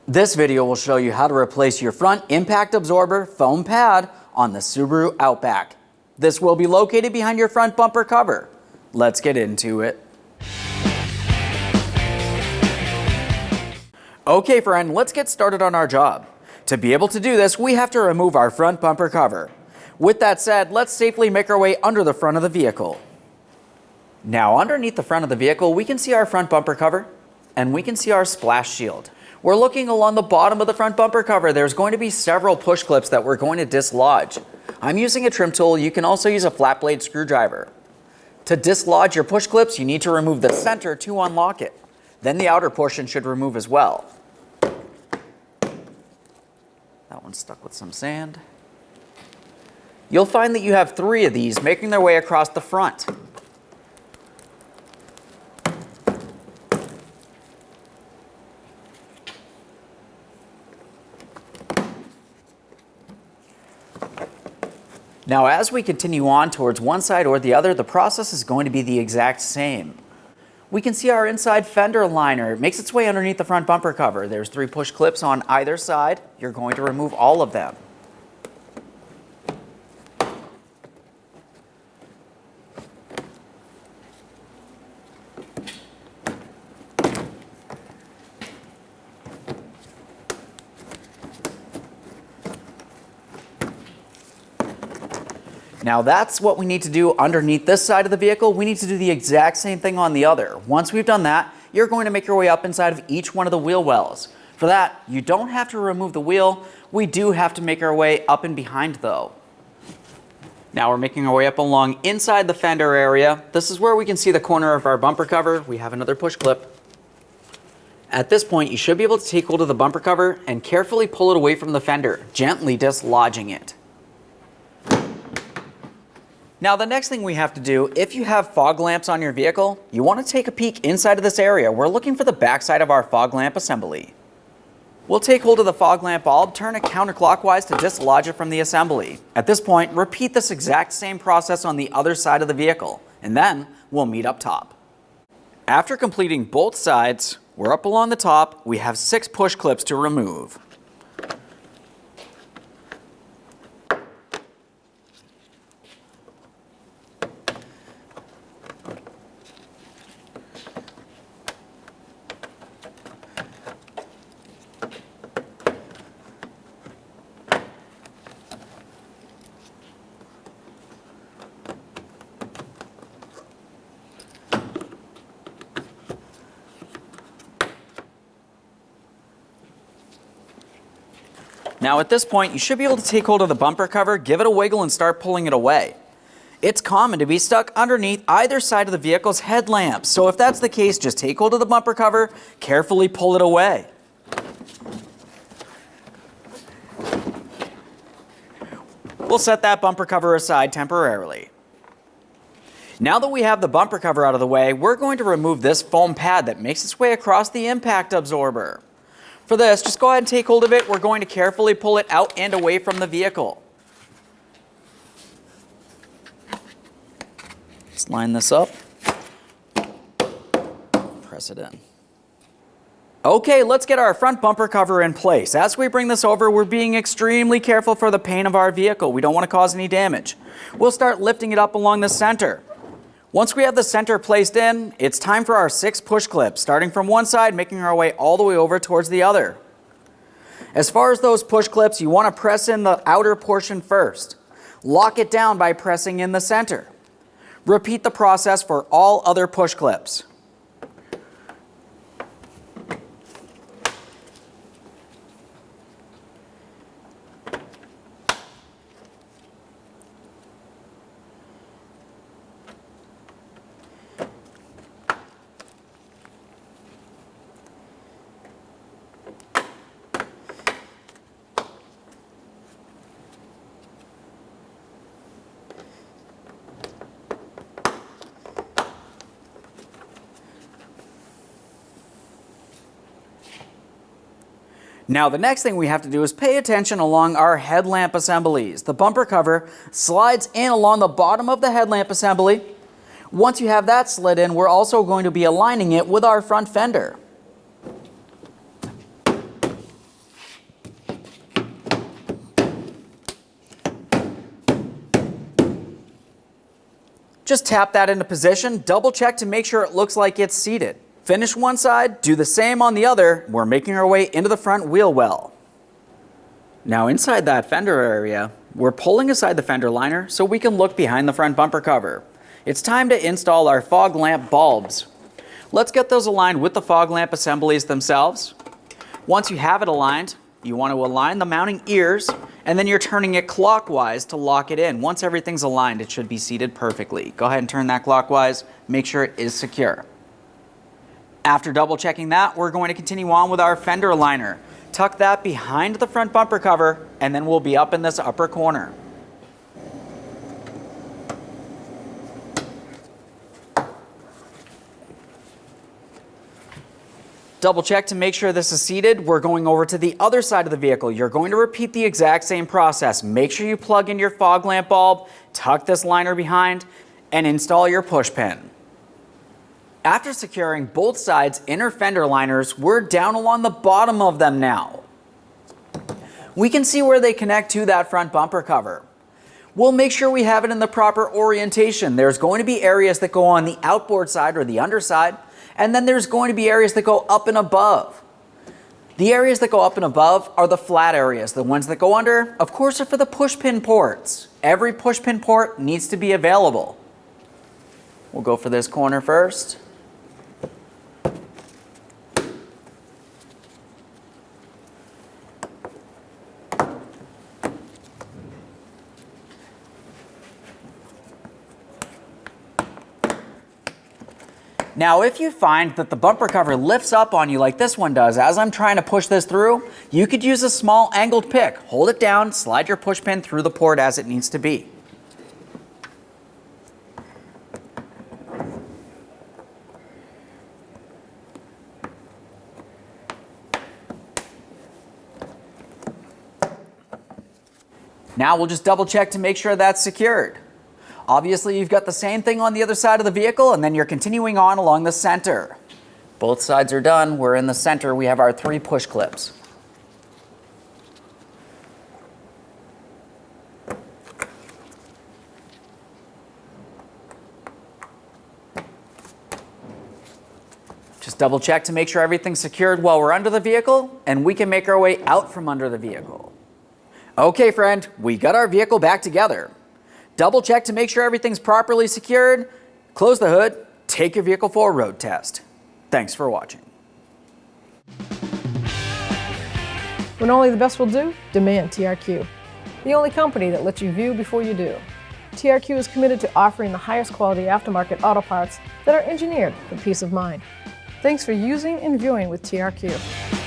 This video will show you how to replace your front impact absorber foam pad on the Subaru Outback. This will be located behind your front bumper cover. Let's get into it. Okay friend, let's get started on our job. To be able to do this, we have to remove our front bumper cover. With that said, let's safely make our way under the front of the vehicle. Now underneath the front of the vehicle, we can see our front bumper cover and we can see our splash shield. We're looking along the bottom of the front bumper cover. There's going to be several push clips that we're going to dislodge. I'm using a trim tool. You can also use a flat blade screwdriver. To dislodge your push clips, you need to remove the center to unlock it. Then the outer portion should remove as well. That one's stuck with some sand. You'll find that you have 3 of these making their way across the front. Now, as we continue on towards one side or the other, the process is going to be the exact same. We can see our inside fender liner. It makes its way underneath the front bumper cover. There's 3 push clips on either side. You're going to remove all of them. Now that's what we need to do underneath this side of the vehicle. We need to do the exact same thing on the other. Once we've done that, you're going to make your way up inside of each one of the wheel wells. For that, you don't have to remove the wheel. We do have to make our way up and behind though. Now we're making our way up along inside the fender area. This is where we can see the corner of our bumper cover. We have another push clip. At this point, you should be able to take hold of the bumper cover and carefully pull it away from the fender, gently dislodging it. Now the next thing we have to do, if you have fog lamps on your vehicle, you want to take a peek inside of this area. We're looking for the backside of our fog lamp assembly. We'll take hold of the fog lamp bulb, turn it counterclockwise to dislodge it from the assembly. At this point, repeat this exact same process on the other side of the vehicle, and then we'll meet up top. After completing both sides, we're up along the top. We have 6 push clips to remove. Now at this point, you should be able to take hold of the bumper cover, give it a wiggle, and start pulling it away. It's common to be stuck underneath either side of the vehicle's headlamps, so if that's the case, just take hold of the bumper cover, carefully pull it away. We'll set that bumper cover aside temporarily. Now that we have the bumper cover out of the way, we're going to remove this foam pad that makes its way across the impact absorber. For this, just go ahead and take hold of it. We're going to carefully pull it out and away from the vehicle. Let's line this up. Press it in. Okay, let's get our front bumper cover in place. As we bring this over, we're being extremely careful for the paint of our vehicle. We don't want to cause any damage. We'll start lifting it up along the center. Once we have the center placed in, it's time for our 6 push clips, starting from one side, making our way all the way over towards the other. As far as those push clips, you want to press in the outer portion first. Lock it down by pressing in the center. Repeat the process for all other push clips. Now the next thing we have to do is pay attention along our headlamp assemblies. The bumper cover slides in along the bottom of the headlamp assembly. Once you have that slid in, we're also going to be aligning it with our front fender. Just tap that into position, double check to make sure it looks like it's seated. Finish one side, do the same on the other. We're making our way into the front wheel well. Now inside that fender area, we're pulling aside the fender liner so we can look behind the front bumper cover. It's time to install our fog lamp bulbs. Let's get those aligned with the fog lamp assemblies themselves. Once you have it aligned, you want to align the mounting ears, and then you're turning it clockwise to lock it in. Once everything's aligned, it should be seated perfectly. Go ahead and turn that clockwise, make sure it is secure. After double checking that, we're going to continue on with our fender liner. Tuck that behind the front bumper cover, and then we'll be up in this upper corner. Double check to make sure this is seated. We're going over to the other side of the vehicle. You're going to repeat the exact same process. Make sure you plug in your fog lamp bulb, tuck this liner behind, and install your push pin. After securing both sides' inner fender liners, we're down along the bottom of them now. We can see where they connect to that front bumper cover. We'll make sure we have it in the proper orientation. There's going to be areas that go on the outboard side or the underside, and then there's going to be areas that go up and above. The areas that go up and above are the flat areas. The ones that go under, of course, are for the push pin ports. Every push pin port needs to be available. We'll go for this corner first. Now, if you find that the bumper cover lifts up on you like this one does, as I'm trying to push this through, you could use a small angled pick. Hold it down, slide your push pin through the port as it needs to be. Now we'll just double check to make sure that's secured. Obviously, you've got the same thing on the other side of the vehicle, and then you're continuing on along the center. Both sides are done. We're in the center. We have our 3 push clips. Just double check to make sure everything's secured while we're under the vehicle, and we can make our way out from under the vehicle. Okay, friend, we got our vehicle back together. Double check to make sure everything's properly secured, close the hood, take your vehicle for a road test. Thanks for watching. When only the best will do, demand TRQ. The only company that lets you view before you do. TRQ is committed to offering the highest quality aftermarket auto parts that are engineered for peace of mind. Thanks for using and viewing with TRQ.